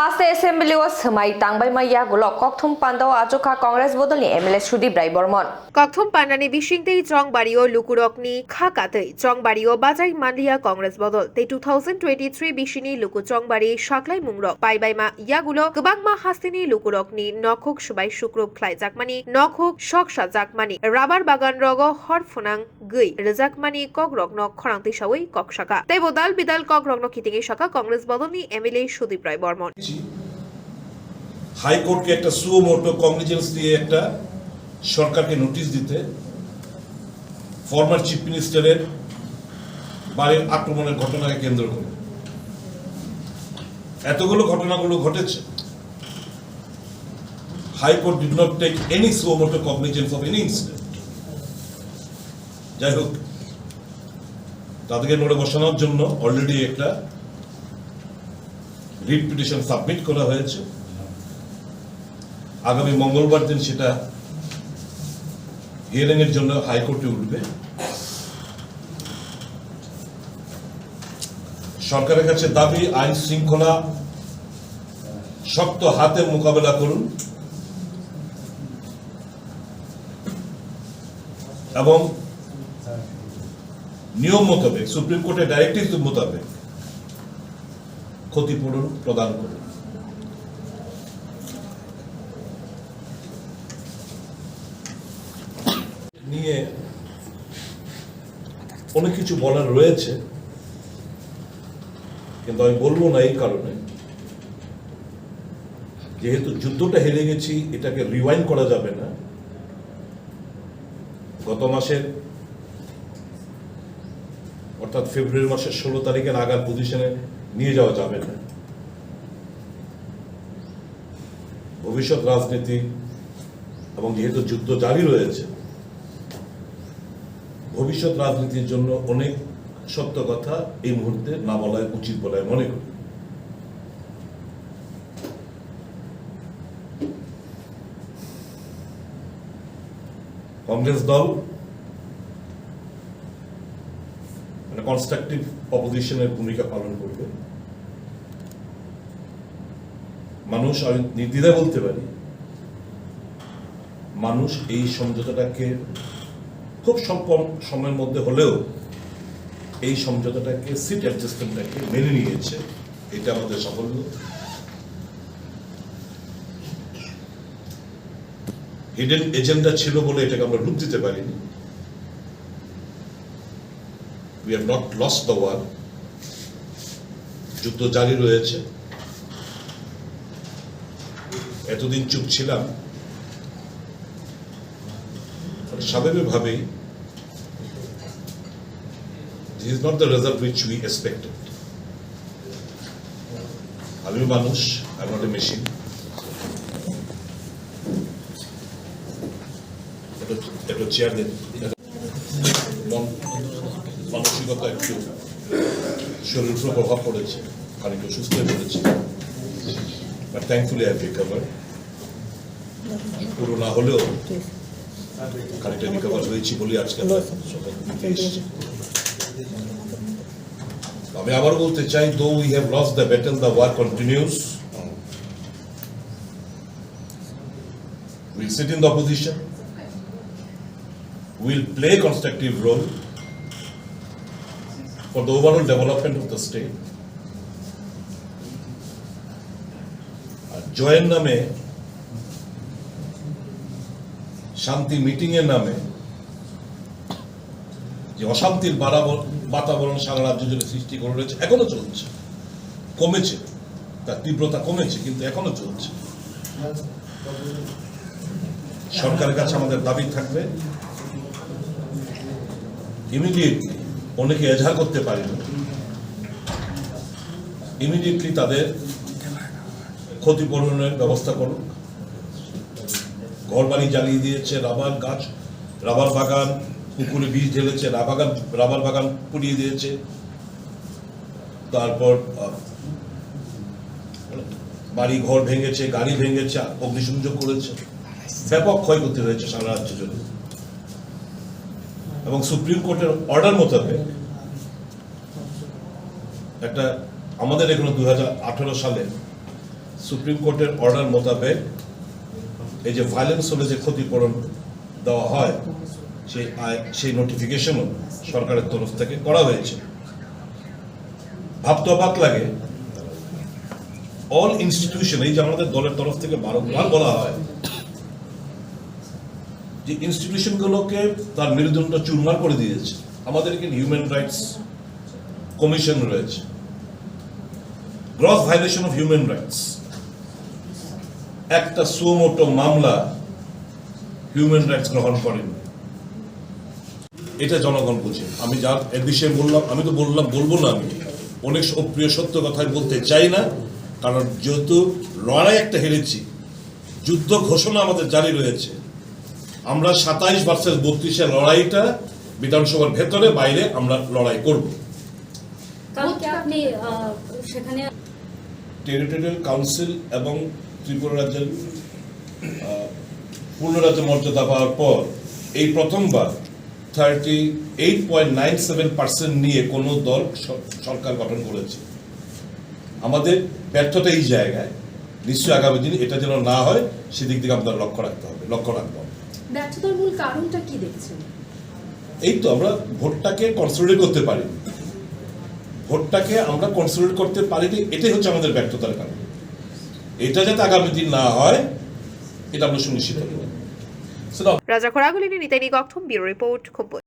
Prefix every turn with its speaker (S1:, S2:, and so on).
S1: Haste Assembly was Hamai Tangbai Maya Gulok Koktum Pando Ajoka Congress Bodoli MLA Sudip Barman.
S2: Koklam Pandani Bishingte Chong Bario Lukurokni Khakate Chong Bario Bajai Mandia Congress Bodol Te 2023 Bishini Luku Chong Bari Shaklai Mungrok Paibaima Yagulo Gabangma Hastini Lukurokni Nokhok Shubai Shukrup Klai Jakmani Nokhok Shoksha Jakmani Rabar Bagan Rogo Hor Phunukgwi Rejakmani Kogrok Nok Khorangti Shawi Kokshaka Te Bodal Bidal Kogrok Nok Kitingi Shaka Congress Bodoli MLA Sudip Barman.
S3: হাইকোর্টকে একটা suo motu cognisance দিয়ে একটা সরকারকে notice দিতে former chief মিনিস্টারের বাড়ির আক্রমণের ঘটনাকে কেন্দ্র করে এতগুলো ঘটনাগুলো ঘটেছে high court did not take any suo motu cognizance of any incident যাই হোক তাদেরকে নোটে বসানোর জন্য অলরেডি একটা রিট পিটিশন সাবমিট করা হয়েছে আগামী মঙ্গলবার দিন সেটা হিয়ারিং এর জন্য হাইকোর্টে উঠবে সরকারের কাছে দাবি আইন শৃঙ্খলা শক্ত হাতে মোকাবেলা করুন এবং নিয়ম মোতাবেক সুপ্রিম কোর্টের ডাইরেক্টিভ মোতাবেক ক্ষতিপূরণ প্রদান করুন নিয়ে অনেক কিছু বলার রয়েছে কিন্তু আমি বলবো না এই কারণে যেহেতু যুদ্ধটা হেরে গেছি এটাকে রিওয়াইন্ড করা যাবে না গত মাসের অর্থাৎ ফেব্রুয়ারি মাসের 16 তারিখের আগার পজিশনে নিয়ে যাওয়া যাবে না ভবিষ্যৎ রাজনীতি এবং যেহেতু যুদ্ধ জারি রয়েছে ভবিষ্যৎ রাজনীতির জন্য অনেক সত্য কথা এই মুহূর্তে না বলা উচিত বলে মনে করি কংগ্রেস দল কনস্ট্রাকটিভ অপোজিশনের ভূমিকা পালন করবে মানুষ আমি নির্দ্বিধায় বলতে পারি মানুষ এই সমঝোতাটাকে খুব স্বল্প সময়ের মধ্যে হলেও এই সমঝোতাটাকে সিট অ্যাডজাস্টমেন্টটাকে মেনে নিয়েছে এটা আমাদের সাফল্য হিডেন এজেন্ডা ছিল বলে এটাকে আমরা রূপ দিতে পারিনি We have not lost the war. যুদ্ধ জারি রয়েছে এতদিন চুপ ছিলাম স্বাভাবিকভাবেই this is not the result which we expected. আমি মানুষ I'm not a machine. এটা চেয়ার দেন মানসিকতা একটু শরীরের উপর প্রভাব পড়েছে খানিকটা সুস্থ হয়ে পড়েছে বাট থ্যাঙ্কফুলি আই রিকভার পুরো না হলেও খানিকটা রিকভার হয়েছি বলে আজকে আমি আবার বলতে চাই though we have lost the battle the war continues will sit in the opposition will play constructive role for the overall development of the state. জয়ের নামে শান্তি মিটিং এর নামে যে অশান্তির বাতাবরণ সারা রাজ্য জুড়ে সৃষ্টি করে রয়েছে এখনো চলছে কমেছে তার তীব্রতা কমেছে কিন্তু এখনো চলছে সরকারের কাছে আমাদের দাবি থাকবে ইমিডিয়েটলি অনেকে এজাহার করতে পারেনি ইমিডিয়েটলি তাদের ক্ষতিপূরণের ব্যবস্থা করুন ঘর বাড়ি জ্বালিয়ে দিয়েছে রাবার বাগান পুকুরে বীজ ঢেলেছে রাবার বাগান পুড়িয়ে দিয়েছে তারপর বাড়ি ঘর ভেঙেছে গাড়ি ভেঙেছে অগ্নিসংযোগ করেছে ব্যাপক ক্ষয়ক্ষতি হয়েছে সারা রাজ্য জুড়ে এবং সুপ্রিম কোর্টের অর্ডার মোতাবেক একটা আমাদের এখানে 2018 সালে সুপ্রিম কোর্টের অর্ডার মোতাবেক এই যে ভায়োলেন্স হলে যে ক্ষতিপূরণ দেওয়া হয় সেই নোটিফিকেশনও সরকারের তরফ থেকে করা হয়েছে। ভাবতে অবাক লাগে, অল ইনস্টিটিউশন, এই যে আমাদের দলের তরফ থেকে বারবার বলা হয় যে ইনস্টিটিউশনগুলোকে তার মেরুদণ্ড চুরমার করে দিয়েছে। আমাদের এখানে হিউম্যান রাইটস কমিশন রয়েছে, gross violation of human rights, একটা সুমোটো মামলা হিউম্যান রাইটস গ্রহণ করেন। এটা জনগণ বুঝে। আমি যা এর বিষয়ে বললাম, আমি তো বলবো না, আমি অনেক অপ্রিয় সত্য কথাই বলতে চাই না, কারণ যেহেতু লড়াই একটা হেরেছি, যুদ্ধ ঘোষণা আমাদের জারি রয়েছে। আমরা 27 ভার্সেস 32-এর লড়াইটা বিধানসভার ভেতরে বাইরে আমরা লড়াই করব।
S4: কালকে আপনি সেখানে
S3: টেরিটোরিয়াল কাউন্সিল এবং ত্রিপুরা রাজ্যের পূর্ণ রাজ্য মর্যাদা পাওয়ার পর এই প্রথমবার 38.97% নিয়ে কোন দল সরকার গঠন করেছে। আমাদের ব্যর্থতা এই জায়গায়, নিশ্চয়ই আগামী দিন এটা যেন না হয় সেদিক দিকে আমাদের লক্ষ্য রাখবো।
S4: ব্যর্থতার মূল কারণটা কি দেখছেন?
S3: এই তো আমরা ভোটটাকে কনসলিডেট করতে পারিনি, এটাই হচ্ছে আমাদের ব্যর্থতার কারণ। এটা যাতে আগামী দিন না হয় এটা আমরা সুনিশ্চিত করব।
S2: রাজা খোরাগুলিনী নিতাইনি গঠম ব্যুরো রিপোর্ট খুম্পুই।